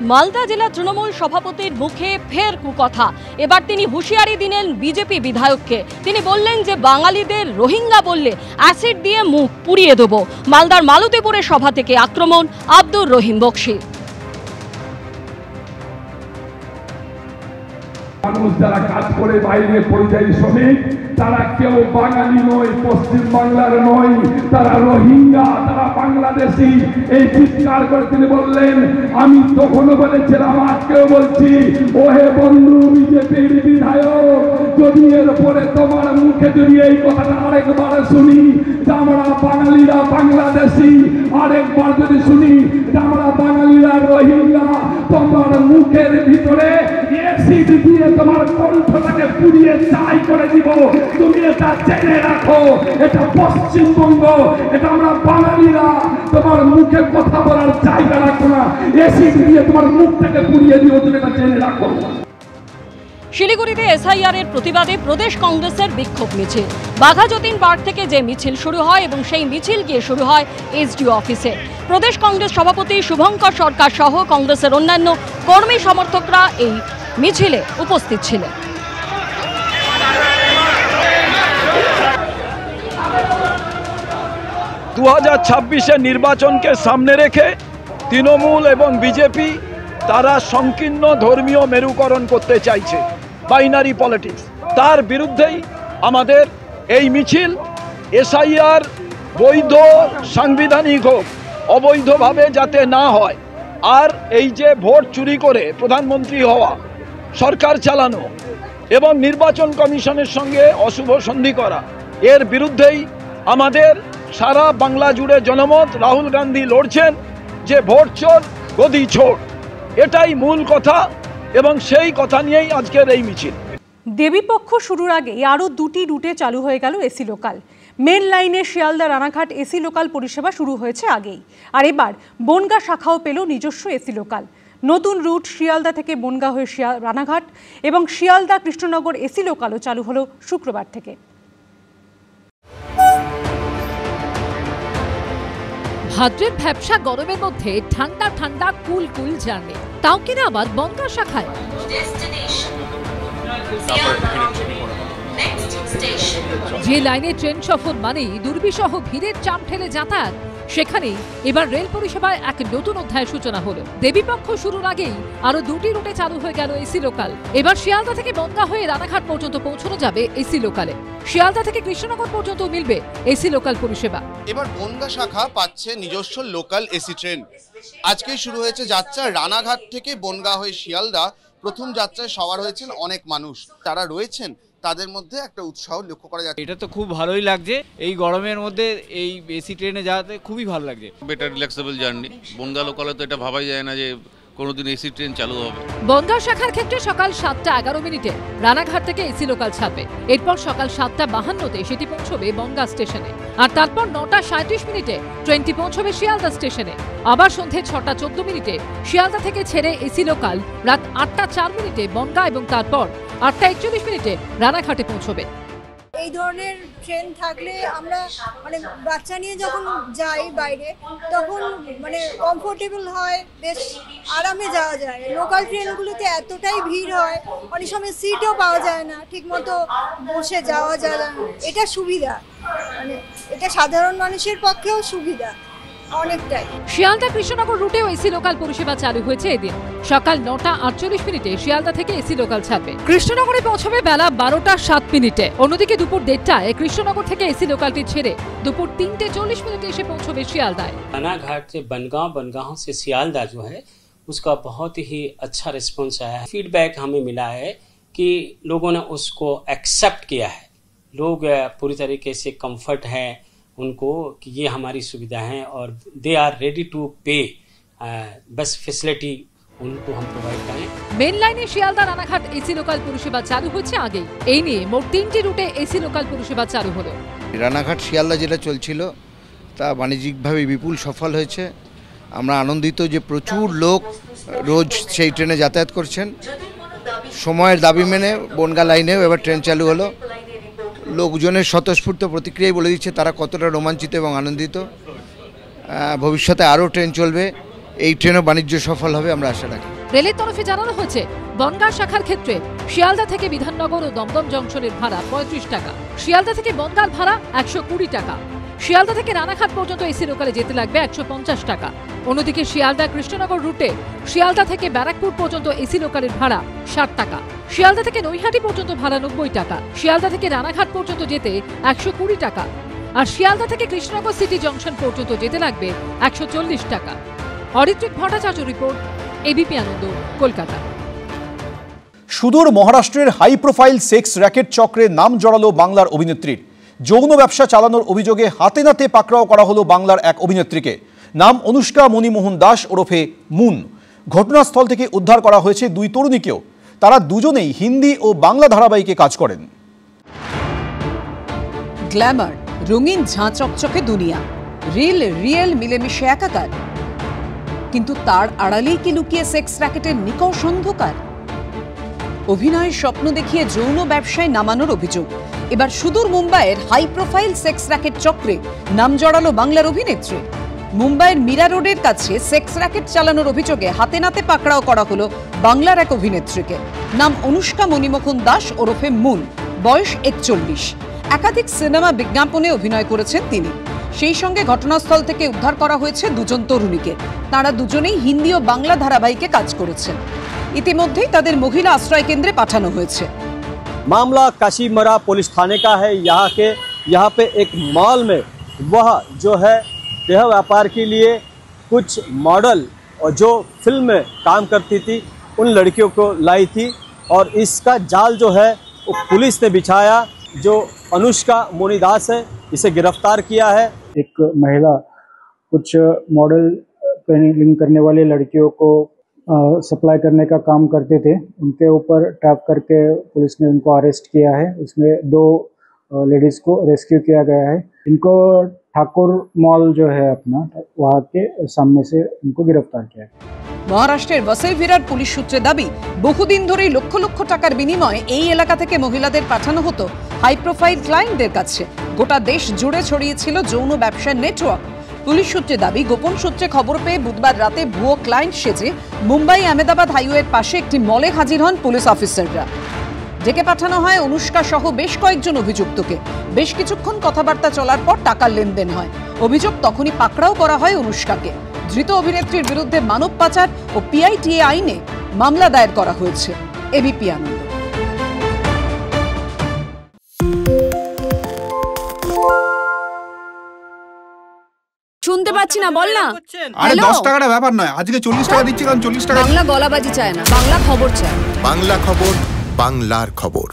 মালদা জেলা তৃণমূল সভাপতির মুখে ফের কুকথা। এবার তিনি হুঁশিয়ারি দিলেন বিজেপি বিধায়ককে। তিনি বললেন যে বাঙালিদের রোহিঙ্গা বললে অ্যাসিড দিয়ে মুখ পুড়িয়ে দেব। মালদার মালতীপুরে সভা থেকে আক্রমণ আব্দুর রহিম বক্সি। মানুষ যারা কাজ করে বাইরে পরিযায়ী শ্রমিক, তারা কেউ বাঙালি নয়, পশ্চিম বাংলার নয়, তারা রোহিঙ্গা, তারা বাংলাদেশি। এই চিৎকার করে তিনি বললেন। আমি তখনও বলেছিলাম, আজকেও বলছি, ওহে বন্ধু বিজেপির বিধায়ক, যদি এর পরে তোমার মুখে যদি এই কথাটা আরেকবার শুনি যে আমরা বাঙালিরা বাংলাদেশি, আরেকবার যদি শুনি যে আমরা বাঙালিরা রোহিঙ্গা, তোমার মুখের ভিতরে অ্যাসিড দিয়ে তোমার কণ্ঠটাকে পুড়িয়ে ছাই করে দিব। তুমি এটা জেনে রাখো, এটা পশ্চিমবঙ্গ, এটা আমরা বাঙালিরা তোমার মুখে কথা বলার জায়গা রাখো না। অ্যাসিড দিয়ে তোমার মুখটাকে পুড়িয়ে দিব, তুমি এটা জেনে রাখো। শিলিগুড়িতে এসআইআর এর প্রতিবাদে প্রদেশ কংগ্রেসের বিক্ষোভ মিছিল। বাঘাযতীন পার্ক থেকে যে মিছিল শুরু হয় এবং সেই মিছিল গিয়ে শুরু হয় এসডিও অফিসে। প্রদেশ কংগ্রেস সভাপতি শুভঙ্কর সরকার সহ কংগ্রেসের অন্যান্য কর্মী সমর্থকরা এই মিছিলে উপস্থিত ছিলেন। দু 2026 নির্বাচনকে সামনে রেখে তৃণমূল এবং বিজেপি তারা সংকীর্ণ ধর্মীয় মেরুকরণ করতে চাইছে, বাইনারি পলিটিক্স। তার বিরুদ্ধেই আমাদের এই মিছিল। এসআইআর বৈধ, সাংবিধানিক হোক, অবৈধভাবে যাতে না হয়। আর এই যে ভোট চুরি করে প্রধানমন্ত্রী হওয়া, সরকার চালানো এবং নির্বাচন কমিশনের সঙ্গে অশুভ সন্ধি করা, এর বিরুদ্ধেই আমাদের সারা বাংলা জুড়ে জনমত। রাহুল গান্ধী লড়ছেন যে ভোট চোর গদি ছোট, এটাই মূল কথা এবং সেই কথা নিয়েই আজকের এই মিছিল। দেবীপক্ষ শুরুর আগে আরও দুটি রুটে চালু হয়ে গেল এসি লোকাল। মেন লাইনে শিয়ালদা রানাঘাট এসি লোকাল পরিষেবা শুরু হয়েছে আগেই, আর এবার বনগাঁ শাখাও পেল নিজস্ব এসি লোকাল। নতুন রুট শিয়ালদা থেকে বনগাঁ হয়ে রানাঘাট এবং শিয়ালদা কৃষ্ণনগর এসি লোকালও চালু হলো শুক্রবার থেকে। ভাদ্রের ভ্যাপসা গরমের মধ্যে ঠান্ডা ঠান্ডা কুল কুল জার্নি, তাও কিনা আবার বনগাঁ শাখায়। যে লাইনে ট্রেন সফর মানেই দুর্বিষহ ভিড়ের চাপ ঠেলে যাতায়াত, সেখানেই এবার রেল পরিষেবায় এক নতুন অধ্যায়ের সূচনা হলো। দেবীপক্ষ শুরুর আগেই আরো দুটি রুটে চালু হয়ে গেল এসি লোকাল। এবার শিয়ালদা থেকে বনগাঁ হয়ে রানাঘাট পর্যন্ত পৌঁছানো যাবে এসি লোকালে। শিয়ালদা থেকে কৃষ্ণনগর পর্যন্ত মিলবে এসি লোকাল পরিষেবা। এবার বনগাঁ শাখা পাচ্ছে নিজস্ব লোকাল এসি ট্রেন। আজকেই শুরু হয়েছে যাত্রা রানাঘাট থেকে বনগাঁ হয়ে শিয়ালদা। প্রথম যাত্রায় সওয়ার হয়েছেন অনেক মানুষ, তারা রয়েছেন, তাদের মধ্যে একটা উৎসাহ লক্ষ্য করা যাচ্ছে। এটা তো খুব ভালোই লাগছে, এই গরমের মধ্যে এই এসি ট্রেনে যাওয়াতে খুবই ভালো লাগছে। Better relaxable journey. বনগাঁ লোকালে তো এটা ভাবাই যায় না যে কোনোদিন এসি ট্রেন চালু হবে। বনগাঁ শাখার ক্ষেত্রে সকাল 7:11 রানাঘাট থেকে এসি লোকাল ছাড়বে। এরপর সকাল 7:52 সেটি পৌঁছবে বনগাঁ স্টেশনে, আর তারপর 9:37 ট্রেনটি পৌঁছবে শিয়ালদা স্টেশনে। আবার সন্ধে 6:14 শিয়ালদা থেকে ছেড়ে এসি লোকাল রাত 8:04 বনগাঁ এবং তারপর 8:41 রানাঘাটে পৌঁছবে। এই ধরনের ট্রেন থাকলে আমরা বাচ্চা নিয়ে যখন যাই বাইরে, তখন কমফোর্টেবল হয়, বেশ আরামে যাওয়া যায়। লোকাল ট্রেনগুলোতে এতটাই ভিড় হয়, অনেক সময় সিটও পাওয়া যায় না, ঠিকমতো বসে যাওয়া যায় না। এটা সুবিধা, এটা সাধারণ মানুষের পক্ষেও সুবিধা অনেকটাই। শিয়ালদা কৃষ্ণনগর রুটেও এসি লোকাল পরিষেবা চালু হয়েছে এদিন। সকাল 9:48 শিয়ালদা থেকে এসি লোকাল ছাড়বে। কৃষ্ণনগরে পৌঁছবে বেলা 12:07। অন্যদিকে দুপুর 1:30 কৃষ্ণনগর থেকে এসি লোকালটি ছেড়ে দুপুর 3:40 এসে পৌঁছবে শিয়ালদায়। रानाघाट से बनगांव, बनगांव से सियालदा जो है उसका बहुत ही अच्छा रिस्पॉन्स आया है। फीडबैक हमें मिला है कि लोगों ने उसको एक्सेप्ट किया है। लोग पूरी तरीके से कंफर्ट है उनको कि ये हमारी सुविधा है और दे आर रेडी टू पे। बस फैसिलिटी उनको हम प्रोवाइड करें। মেন লাইনে শিয়ালদা রানাঘাট এসি লোকাল পরিষেবা চালু হয়েছে আগেই। এই নিয়ে মোট 3টি রুটে এসি লোকাল পরিষেবা চালু হলো। রানাঘাট শিয়ালদা যেটা চলছিল তা বাণিজ্যিকভাবে বিপুল সফল হয়েছে। আমরা আনন্দিত যে প্রচুর লোক রোজ সেই ট্রেনে যাতায়াত করছেন। সময়ের দাবি মেনে বনগাঁ লাইনেও এবার ট্রেন চালু হলো। লোকজনের স্বতঃস্ফূর্ত প্রতিক্রিয়ায় বলে দিচ্ছে তারা কতটা রোমাঞ্চিত এবং আনন্দিত। ভবিষ্যতে আরও ট্রেন চলবে। এই ট্রেনও বাণিজ্য সফল হবে আমরা আশা রাখি। রেলের তরফে জানানো হয়েছে বনগাঁ শাখার ক্ষেত্রে শিয়ালদা থেকে বিধাননগর ও দমদম জংশনের ভাড়া 35 টাকা, শিয়ালদা থেকে বনগাঁর ভাড়া 120 টাকা, শিয়ালদা থেকে রানাঘাট পর্যন্ত এসি লোকালে যেতে লাগবে 150 টাকা। অন্যদিকে শিয়ালদা কৃষ্ণনগর রুটে শিয়ালদা থেকে ব্যারাকপুর পর্যন্ত এসি লোকালের ভাড়া 60 টাকা, শিয়ালদা থেকে নৈহাটি পর্যন্ত ভাড়া 90 টাকা, শিয়ালদা থেকে রানাঘাট পর্যন্ত যেতে 120 টাকা, আর শিয়ালদা থেকে কৃষ্ণনগর সিটি জংশন পর্যন্ত যেতে লাগবে 140 টাকা। অরিত্রিক ভট্টাচার্য রিপোর্ট, এবিপি আনন্দ, কলকাতা। সুদূর মহারাষ্ট্রের হাই প্রোফাইল সেক্স র্যাকেট চক্রে নাম জড়ালো বাংলার অভিনেত্রীর। যৌন ব্যবসা চালানোর অভিযোগে হাতে নাতে পাকড়াও করা হলো বাংলার এক অভিনেত্রীকে। নাম অনুষ্কা মণিমোহন দাস ওরফে মুন। ঘটনাস্থল থেকে উদ্ধার করা হয়েছে 2 তরুণীকেও। তারা দুজনেই হিন্দি ও বাংলা ধারাবাহিকে কাজ করেন। গ্ল্যামার, রঙিন ঝাঁ চকচকে দুনিয়া, রিয়েল মিলেমিশে একাকার, কিন্তু তার আড়ালেই কি লুকিয়ে সেক্স র্যাকেটের নিকষ অন্ধকার? অভিনয়ের স্বপ্ন দেখিয়ে যৌন ব্যবসায় নামানোর অভিযোগ। এবার সুদূর মুম্বাইয়ের হাই প্রোফাইল সেক্স র্যাকেট চক্রে নাম জড়ালো বাংলার অভিনেত্রী। মুম্বাইয়ের মীরা রোডের কাছে সেক্স র্যাকেট চালানোর অভিযোগে হাতে নাতে পাকড়াও করা হলো বাংলার এক অভিনেত্রীকে। নাম অনুষ্কা মণিমোহন দাস ওরফে মুন, বয়স 41। একাধিক সিনেমা বিজ্ঞাপনে অভিনয় করেছেন তিনি। সেই সঙ্গে ঘটনাস্থল থেকে উদ্ধার করা হয়েছে 2 তরুণীকে। তারা দুজনেই হিন্দি ও বাংলা ধারাবাহিকে কাজ করেছেন। ইতিমধ্যেই তাদের মহিলা আশ্রয় কেন্দ্রে পাঠানো হয়েছে। मामला काशीमरा पुलिस थाने का है। यहाँ पे एक मॉल में वह जो है देह व्यापार के लिए कुछ मॉडल और जो फिल्म में काम करती थी उन लड़कियों को लाई थी और इसका जाल जो है वो पुलिस ने बिछाया। जो अनुष्का मोनीदास है इसे गिरफ्तार किया है। एक महिला कुछ मॉडल ट्रेनिंग करने वाली लड़कियों को सप्लाई करने का काम करते थे, उनके ऊपर टैप करके पुलिस ने उनको अरेस्ट किया है। उसमें 2 लेडीज़ को रेस्क्यू किया गया है। इनको ठाकुर मॉल जो है अपना वहाँ के सामने से उनको गिरफ्तार किया है। মহারাষ্ট্রের বসাইভিরার পুলিশ সূত্রে দাবি, বহুদিন ধরেই লক্ষ লক্ষ টাকার বিনিময়ে এই এলাকা থেকে মহিলাদের পাঠানো হতো হাই প্রোফাইল ক্লায়েন্টদের কাছে। গোটা দেশ জুড়ে ছড়িয়েছিল যৌন ব্যবসার নেটওয়ার্ক। পুলিশ সূত্রে দাবি, গোপন সূত্রে খবর পেয়ে বুধবার রাতে ভুয়ো ক্লায়েন্ট সেজে মুম্বাই আহমেদাবাদ হাইওয়ের পাশে একটি মলে হাজির হন পুলিশ অফিসাররা। ডেকে পাঠানো হয় অনুষ্কা সহ বেশ কয়েকজন অভিযুক্তকে। বেশ কিছুক্ষণ কথাবার্তা চলার পর টাকার লেনদেন হয়। অভিযোগ তখনই পাকড়াও করা হয় অনুষ্কাকে। ধৃত অভিনেত্রীর বিরুদ্ধে মানব পাচার ও পিআইটিএ আইনে মামলা দায়ের করা হয়েছে। এবিপি আনন্দ। শুনতে পাচ্ছি না, বল না। আরে 10 টাকাটা ব্যাপার নয়, আজকে 40 টাকা দিচ্ছি কারণ 40 টাকা। বাংলা গলাবাজি চায় না, বাংলা খবর চায়। বাংলা খবর, বাংলার খবর।